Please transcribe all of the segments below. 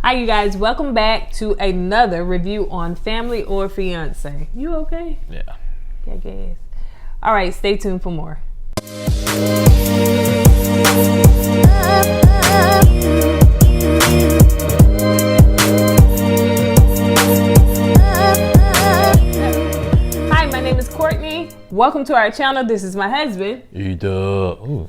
Hi, you guys. Welcome back to another review on Family or Fiance. You okay? Yeah. Yeah, guess. All right, stay tuned for more. Hi, my name is Courtney. Welcome to our channel. This is my husband. Ooh,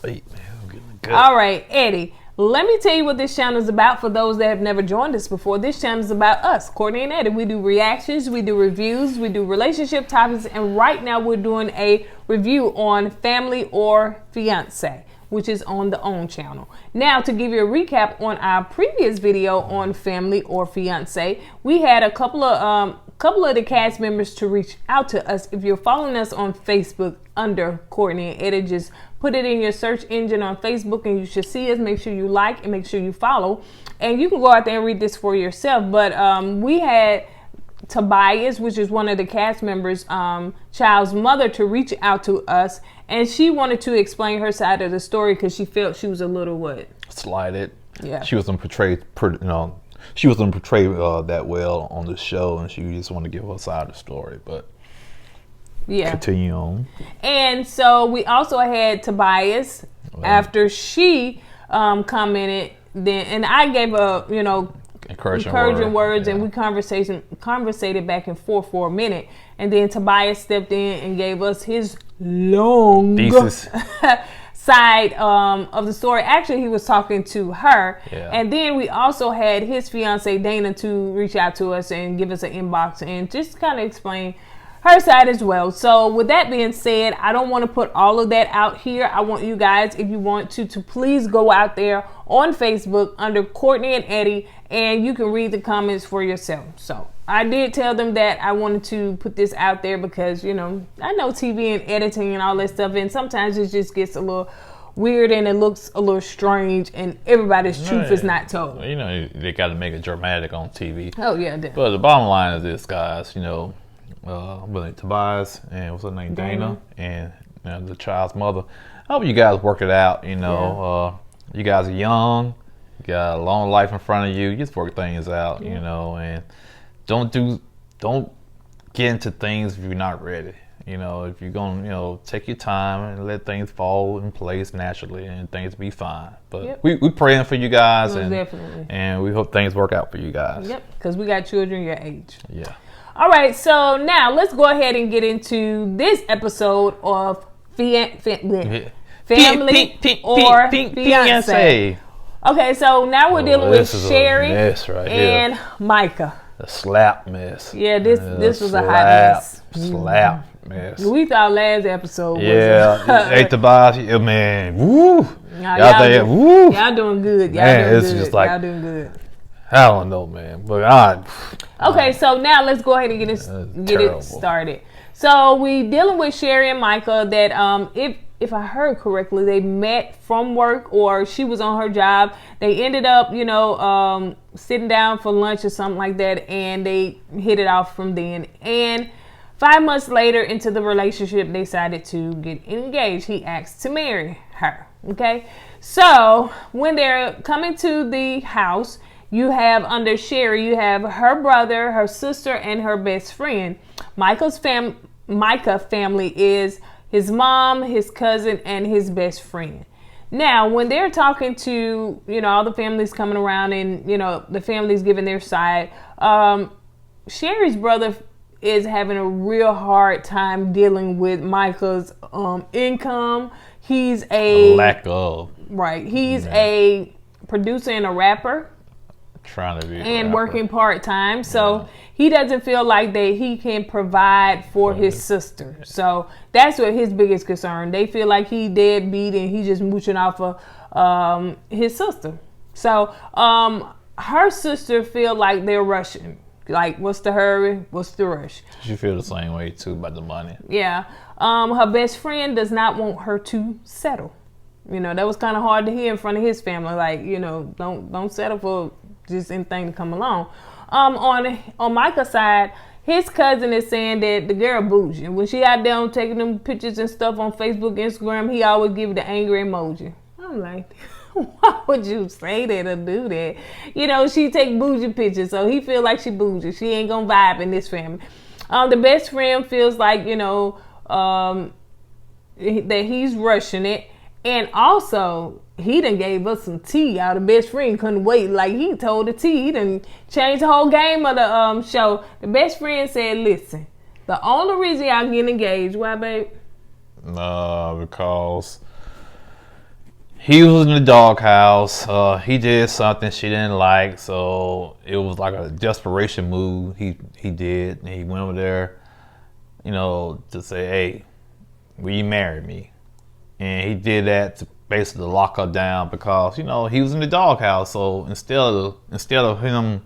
wait, man. I'm getting good. All right, Eddie. Let me tell you what this channel is about for those that have never joined us before. This channel is about us, Courtney and Eddie. We do reactions, we do reviews, we do relationship topics, and right now we're doing a review on Family or Fiance, which is on the OWN channel. Now, to give you a recap on our previous video on Family or Fiance, we had a couple of the cast members to reach out to us. If you're following us on Facebook under Courtney and Eddie, just put it in your search engine on Facebook and you should see us. Make sure you like and make sure you follow, and you can go out there and read this for yourself. But we had Tobias, which is one of the cast members, child's mother, to reach out to us, and she wanted to explain her side of the story because she felt she was a little Slighted. Yeah. She wasn't portrayed, she wasn't portrayed that well on the show, and she just wanted to give her side of the story. But yeah, continue on. And so we also had Tobias after she commented, then, and I gave a encouraging words, yeah. And we conversated back and forth for a minute, and then Tobias stepped in and gave us his long side of the story. Actually, he was talking to her, yeah. And then we also had his fiance Dana to reach out to us and give us an inbox and just kind of explain her side as well. So with that being said, I don't want to put all of that out here. I want you guys, if you want to please go out there on Facebook under Courtney and Eddie, and you can read the comments for yourself. So I did tell them that I wanted to put this out there because, I know TV and editing and all that stuff, and sometimes it just gets a little weird and it looks a little strange, and everybody's truth is not told. They got to make it dramatic on TV. Oh yeah, definitely. But the bottom line is this, guys. Tobias and what's her name, Dana, and the child's mother. I hope you guys work it out. You guys are young, you got a long life in front of you. You just work things out, and don't get into things if you're not ready. If you're gonna, take your time and let things fall in place naturally, and things be fine. But we praying for you guys, and we hope things work out for you guys. Yep, because we got children your age. Yeah. All right, so now let's go ahead and get into this episode of Family or Fiance. Okay, so now we're dealing with Sheri and Micah. The slap mess. Yeah, this was a hot mess. Slap mess. We thought last episode was hey, Tobias, man, woo. Y'all doing good. Y'all doing good. I don't know, man, but okay, so now let's go ahead and get it started. So we dealing with Sheri and Micah that if I heard correctly, they met from work or she was on her job. They ended up, sitting down for lunch or something like that, and they hit it off from then. And 5 months later into the relationship, they decided to get engaged. He asked to marry her. Okay, so when they're coming to the house, you have under Sheri, you have her brother, her sister, and her best friend. Micah family is his mom, his cousin, and his best friend. Now, when they're talking to, all the families coming around and, the families giving their side, Sheri's brother is having a real hard time dealing with Micah's income. He's a lack of. Right. He's a producer and a rapper. Trying to be and working part-time, so he doesn't feel like that he can provide for his sister. So that's what his biggest concern. They feel like he deadbeat and he's just mooching off of his sister. So her sister feel like they're rushing. Like, what's the hurry? What's the rush? She feel the same way too about the money. Yeah. Her best friend does not want her to settle. That was kind of hard to hear in front of his family. Like, don't settle for just anything to come along. On Micah's side, his cousin is saying that the girl bougie. When she out there taking them pictures and stuff on Facebook, Instagram, he always give the angry emoji. I'm like, Why would you say that or do that? You know, she take bougie pictures, so he feel like she bougie. She ain't gonna vibe in this family. The best friend feels like, you know, that he's rushing it. And also, he done gave us some tea. Our best friend couldn't wait. Like, he told the tea. He done changed the whole game of the show. The best friend said, listen, the only reason y'all getting engaged, why, babe? Because he was in the doghouse. He did something she didn't like, so it was like a desperation move he did. And he went over there, you know, to say, hey, will you marry me? And he did that to basically lock her down because, you know, he was in the doghouse. So instead of him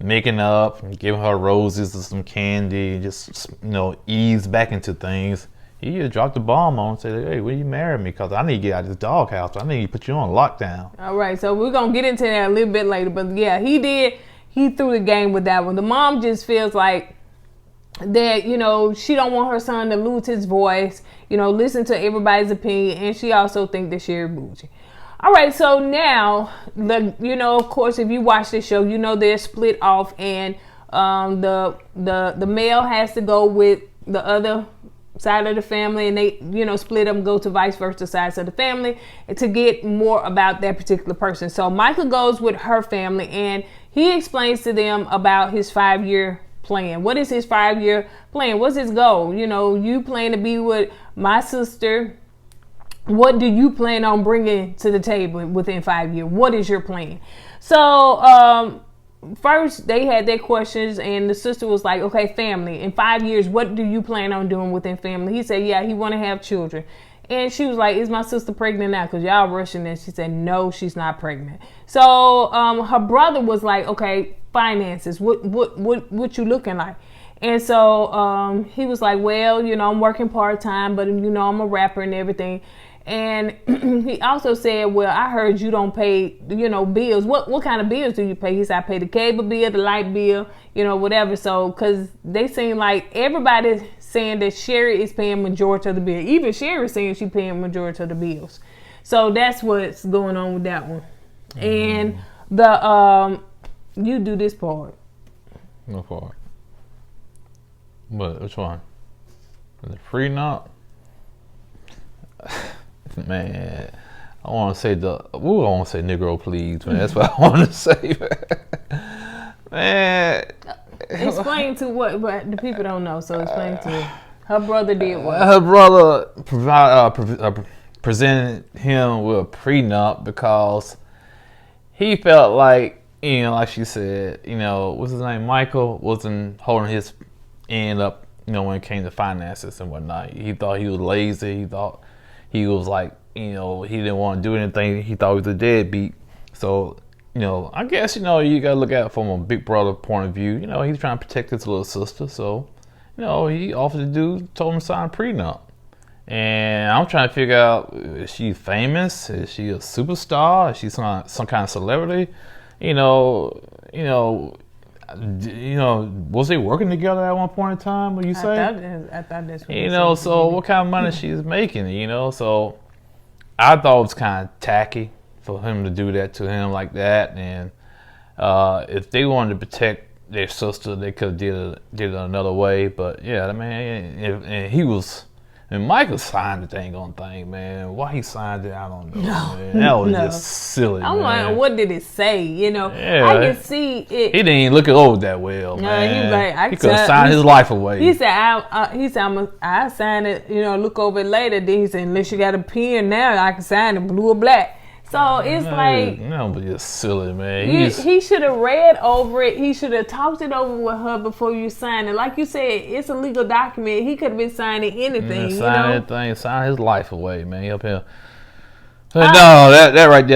making up and giving her roses and some candy, just, you know, ease back into things, he just dropped the bomb on and said, hey, will you marry me? Because I need to get out of this doghouse. I need to put you on lockdown. All right, so we're going to get into that a little bit later. But yeah, he threw the game with that one. The mom just feels like that, you know, she don't want her son to lose his voice, you know, listen to everybody's opinion, and she also think that Sheree bougie. All right, so now, you know, of course, if you watch this show, you know they're split off, and the male has to go with the other side of the family, and they, you know, split up and go to vice versa sides of the family to get more about that particular person. So Micah goes with her family, and he explains to them about his 5-year plan. What is his 5-year plan? What's his goal? You know, you plan to be with my sister. What do you plan on bringing to the table within 5 years? What is your plan? So first they had their questions, and the sister was like, okay, family, in 5 years, what do you plan on doing within family? He said, yeah, he want to have children. And she was like, is my sister pregnant now? Because y'all rushing this. She said, no, she's not pregnant. So her brother was like, okay, finances, what you looking like? And so he was like, well, you know, I'm working part-time, but, you know, I'm a rapper and everything. And he also said, well, I heard you don't pay, you know, bills. What kind of bills do you pay? He said, I pay the cable bill, the light bill, you know, whatever. So, because they seem like everybody's saying that Sheri is paying majority of the bill. Even Sheri is saying she's paying majority of the bills. So that's what's going on with that one. And the you do this part. No part. What? Which one? The prenup? Man, I want to say I want to say Negro, please, man. That's what I want to say, man. Explain to what, but the people don't know, so explain to her brother did what? Her brother presented him with a prenup because he felt like, you know, like she said, you know, what's his name? Michael wasn't holding his end up, you know, when it came to finances and whatnot. He thought he was lazy. He thought he was like, you know, he didn't want to do anything. He thought he was a deadbeat. So, you know, I guess, you know, you got to look at it from a big brother point of view. You know, he's trying to protect his little sister. So, you know, he offered to told him to sign a prenup. And I'm trying to figure out, is she famous? Is she a superstar? Is she some kind of celebrity? You know, was they working together at one point in time? What you say? I thought that's what you know. So what kind of money she's making? You know, so I thought it was kind of tacky for him to do that to him like that. And if they wanted to protect their sister, they could have did it another way. But yeah, I mean, and he was. And Micah signed the dang on thing, man. Why he signed it, I don't know. Man. That was just silly, I'm man. like, what did it say? You know, yeah, I can see it. He didn't even look it over that well, man. He was like, he could have signed his life away. He said, I signed it, you know, look over it later. Then he said, unless you got a pen now, I can sign it blue or black. So it's like, no, but it's silly, man. He should have read over it. He should have talked it over with her before you sign it. Like you said, it's a legal document. He could have been signing anything. Sign his life away, man. Up here. No, that right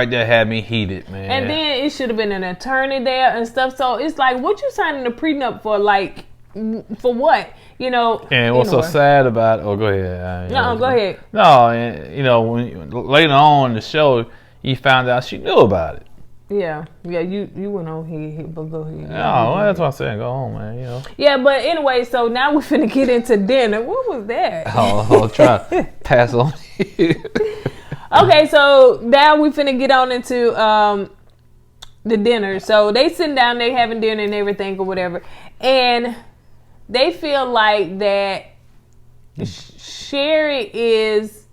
there had me heated, man. And then it should have been an attorney there and stuff. So it's like, what you signing a prenup for? Like, for what? You know. And what's so sad about? Oh, go ahead. No, go ahead. No, and you know, when later on in the show, you found out she knew about it. Yeah. You went on here, but go ahead. No, that's what I'm saying. Go on, man. You know. Yeah, but anyway, so now we're finna get into dinner. What was that? I'll try to pass on. Okay, so now we finna get on into the dinner. So they sitting down, they having dinner and everything or whatever, and they feel like that Sheri is,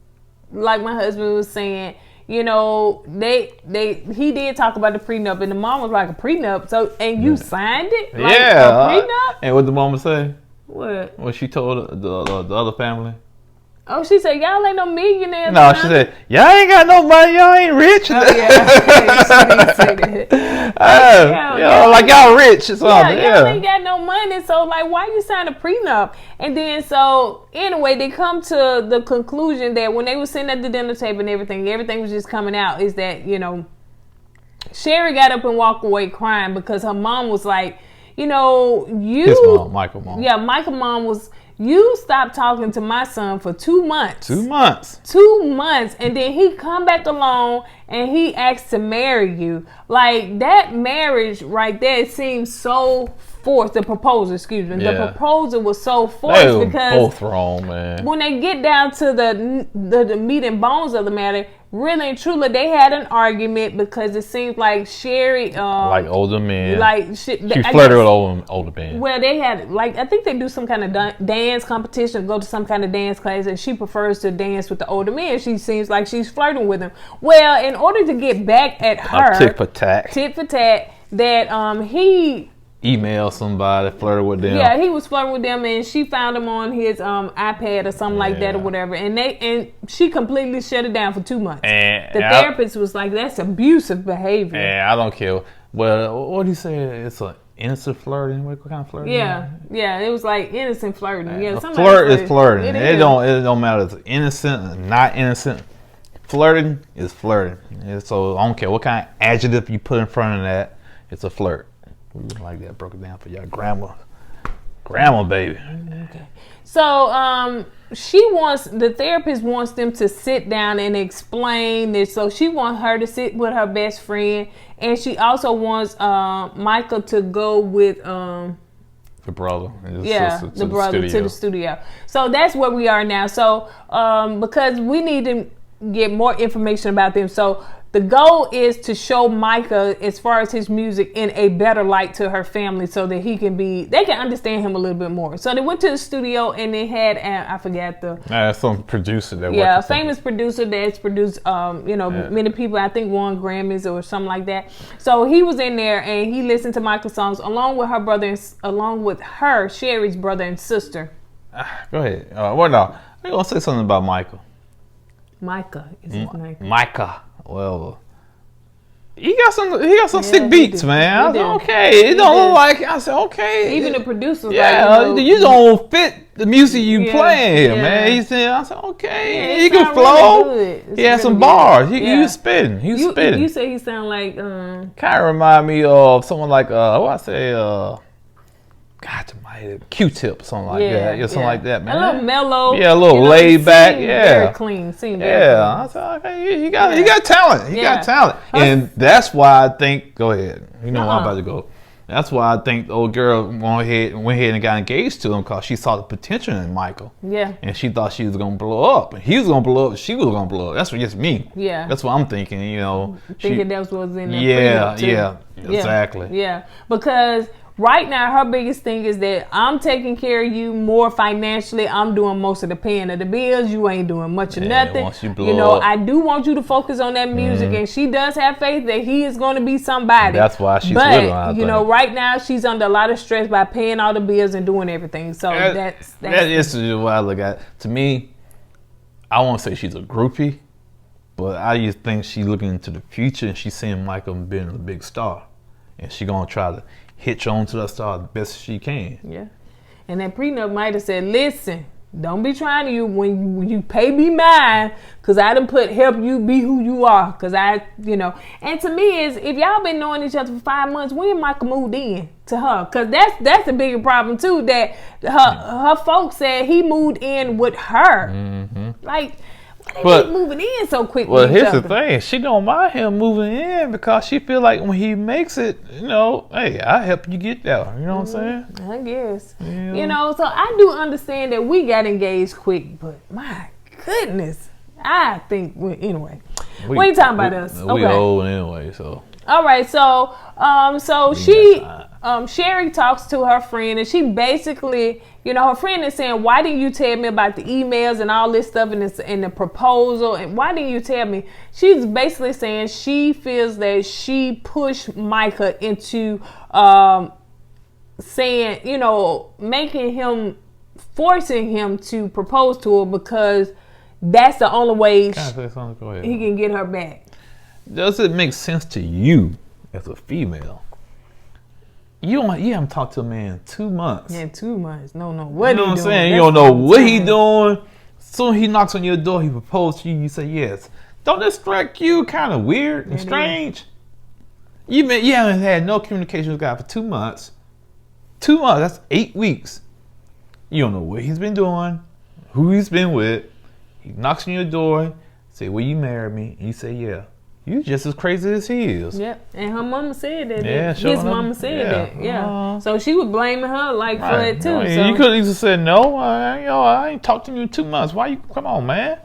like my husband was saying, you know, he did talk about the prenup, and the mom was like, a prenup? So, and you signed it? Like, yeah. a prenup? And what the mama say? What? What she told the other family? Oh, she said, y'all ain't no millionaires. No, she said, y'all ain't got no money, y'all ain't rich. Oh, yeah. She did say that. Like y'all rich or something. Y'all ain't got no money, so like, why you sign a prenup? And then, so, anyway, they come to the conclusion that when they were sitting at the dinner table and everything was just coming out, is that, you know, Sheri got up and walked away crying because her mom was like, you know, his mom, Michael mom. Yeah, Michael mom was, you stopped talking to my son for 2 months. 2 months. 2 months. And then he come back alone and he asked to marry you. Like, that marriage right there, it seems so forced. The proposal, excuse me. Yeah. The proposal was so forced they were because both wrong, man. When they get down to the meat and bones of the matter, really and truly, they had an argument because it seems like Sheri, like older men, like she flirted with older men. Well, they had, like, I think they do some kind of dance competition, go to some kind of dance class, and she prefers to dance with the older men. She seems like she's flirting with them. Well, in order to get back at her, tit for tat, that he email somebody, flirted with them. Yeah, he was flirting with them, and she found him on his iPad or something like that or whatever. And she completely shut it down for 2 months. And the therapist was like, "That's abusive behavior." And I don't care. Well, what do you say? It's an innocent flirting. What kind of flirting? Yeah, it was like innocent flirting. Yeah, flirt is flirting. It don't matter if it's innocent or not innocent. Flirting is flirting. And so I don't care what kind of adjective you put in front of that. It's a flirt. We like that, broke it down for y'all grandma baby. Okay. So the therapist wants them to sit down and explain this. So she wants her to sit with her best friend, and she also wants Micah to go with the brother and his sister to the brother to the studio. So that's where we are now. So because we need to get more information about them. So the goal is to show Micah, as far as his music, in a better light to her family, so that they can understand him a little bit more. So they went to the studio and they had, I forgot some producer that a famous producer that's produced, many people. I think won Grammys or something like that. So he was in there and he listened to Micah's songs along with her, Sheri's brother and sister. Go ahead. I'm gonna say something about Michael. Micah is his name. Micah. Well, he got some sick beats, man. I said, okay. It don't look like, I said, okay. Even the producers, you don't fit the music you playing here, man. He said, I said, okay, he can flow. Really he had some bars. He was spitting. You say he sound like kind of remind me of someone like Q-Tip or something like that. Yeah, something like that, man. A little mellow. Yeah, a little laid back. Very clean. I said, okay, he got talent. He got talent. And that's why I think, go ahead. You know where I'm about to go. That's why I think the old girl went ahead and got engaged to him, because she saw the potential in Michael. Yeah. And she thought she was going to blow up. And he was going to blow up. She was going to blow up. That's just me. Yeah. That's what I'm thinking, Thinking that was in there. Yeah. Exactly. Yeah. Because right now, her biggest thing is that I'm taking care of you more financially. I'm doing most of the paying of the bills. You ain't doing much of nothing. Once you blow up. I do want you to focus on that music, and she does have faith that he is going to be somebody. That's why she's with him. But right now she's under a lot of stress by paying all the bills and doing everything. So that is what I look at. To me, I won't say she's a groupie, but I just think she's looking into the future and she's seeing Michael being a big star, and she's gonna try to hitch on to that star the best she can. Yeah. And that prenup might have said, listen, don't be trying to when you pay me mine, because I done help you be who you are. Because and to me is, if y'all been knowing each other for 5 months, when Michael moved in to her? Because that's a bigger problem too, that her folks said he moved in with her. Mm-hmm. Like, why they keep moving in so quick? Well, here's the thing. She don't mind him moving in because she feel like when he makes it, hey, I help you get there. You know what I'm saying? I guess. Yeah. So I do understand that we got engaged quick, but my goodness, I think, anyway. We ain't talking about us. We old anyway, so. All right, so Sheri talks to her friend, and she basically, her friend is saying, why didn't you tell me about the emails and all this stuff and the proposal, and why didn't you tell me? She's basically saying she feels that she pushed Micah into saying, forcing him to propose to her because that's the only way he can get her back. Does it make sense to you as a female? You haven't talked to a man in 2 months. Yeah, 2 months. No. You know what I'm saying? You don't know what he doing. Soon he knocks on your door, he proposed to you, you say yes. Don't that strike you kind of weird and strange? You haven't had no communication with this guy for 2 months. 2 months, that's 8 weeks. You don't know what he's been doing, who he's been with. He knocks on your door, say, will you marry me? And you say, yeah. You just as crazy as he is. Yep, and her mama said that. Yeah, his mama said that. Yeah, so she was blaming her for it too. No, so. You could have easily said no. I ain't talked to you in 2 months. Why you? Come on, man.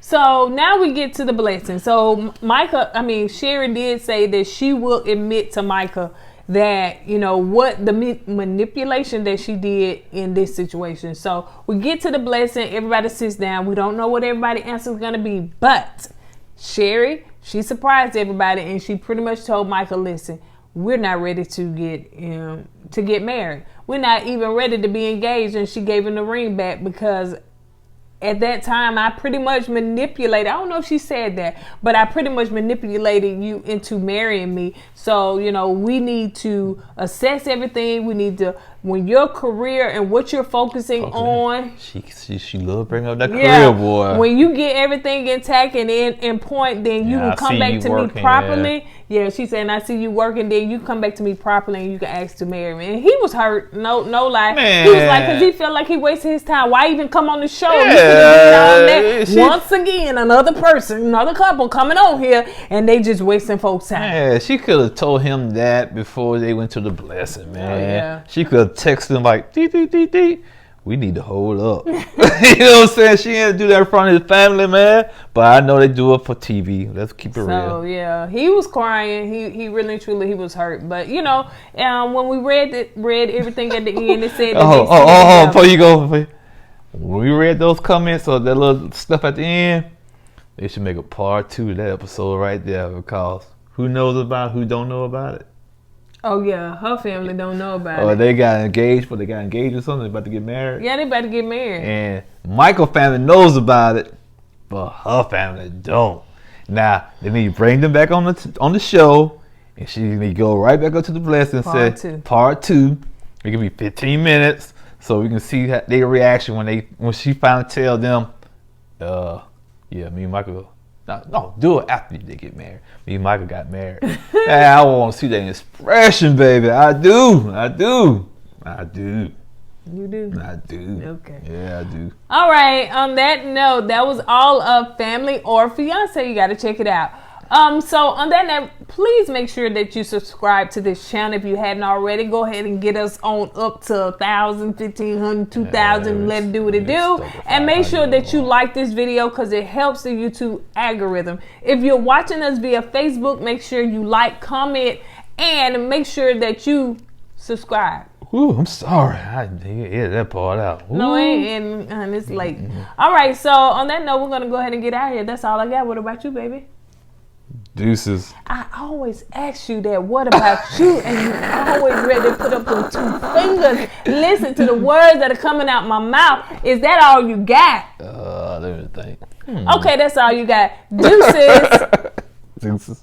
So now we get to the blessing. So Sheri did say that she will admit to Micah that what the manipulation that she did in this situation. So we get to the blessing. Everybody sits down. We don't know what everybody's answer is gonna be, but Sheri, she surprised everybody, and she pretty much told Micah, listen, we're not ready to get married. We're not even ready to be engaged. And she gave him the ring back because at that time, I pretty much manipulated. I don't know if she said that, but I pretty much manipulated you into marrying me. So, we need to assess everything. We need to, when your career and what you're focusing on. She love bringing up that career, boy. When you get everything intact and in point, then you can come back to me properly. Yeah, she said, I see you working, then you come back to me properly and you can ask to marry me. And he was hurt, no lie. Man. He was like, because he felt like he wasted his time. Why even come on the show? Once again, another person, another couple coming on here, and they just wasting folks' time. Yeah, she could have told him that before they went to the blessing, man. Oh, yeah. She could have texted him like, dee. We need to hold up. You know what I'm saying? She had to do that in front of his family, man. But I know they do it for TV. Let's keep it real. So, yeah. He was crying. He really, truly, he was hurt. But, when we read everything at the end, it said that before you go. When we read those comments or that little stuff at the end, they should make a part 2 of that episode right there because who knows about it, who don't know about it? Oh, yeah. Her family don't know about it. Or they got engaged, or something. They're about to get married. Yeah, they about to get married. And Michael's family knows about it, but her family don't. Now, they need to bring them back on the show, and she need to go right back up to the blessing and say, part 2. It can be 15 minutes, so we can see their reaction when she finally tell them, me and Michael, no, do it after they get married. Me and Michael got married. Hey, I want to see that expression, baby. I do. You do? I do. Okay. Yeah, I do. All right. On that note, that was all of Family or Fiance. You got to check it out. So on that note, please make sure that you subscribe to this channel if you hadn't already. Go ahead and get us on up to 1,000, 1,500, 2,000. Let it do what it do. And make sure that you like this video because it helps the YouTube algorithm. If you're watching us via Facebook, make sure you like, comment, and make sure that you subscribe. Ooh, I'm sorry. I didn't hear that part out. Ooh. No, and it's late. All right, so on that note, we're going to go ahead and get out of here. That's all I got. What about you, baby? Deuces. I always ask you that. What about you? And you always ready to put up them 2 fingers. Listen to the words that are coming out my mouth. Is that all you got? Let me think. Okay, that's all you got. Deuces. Deuces.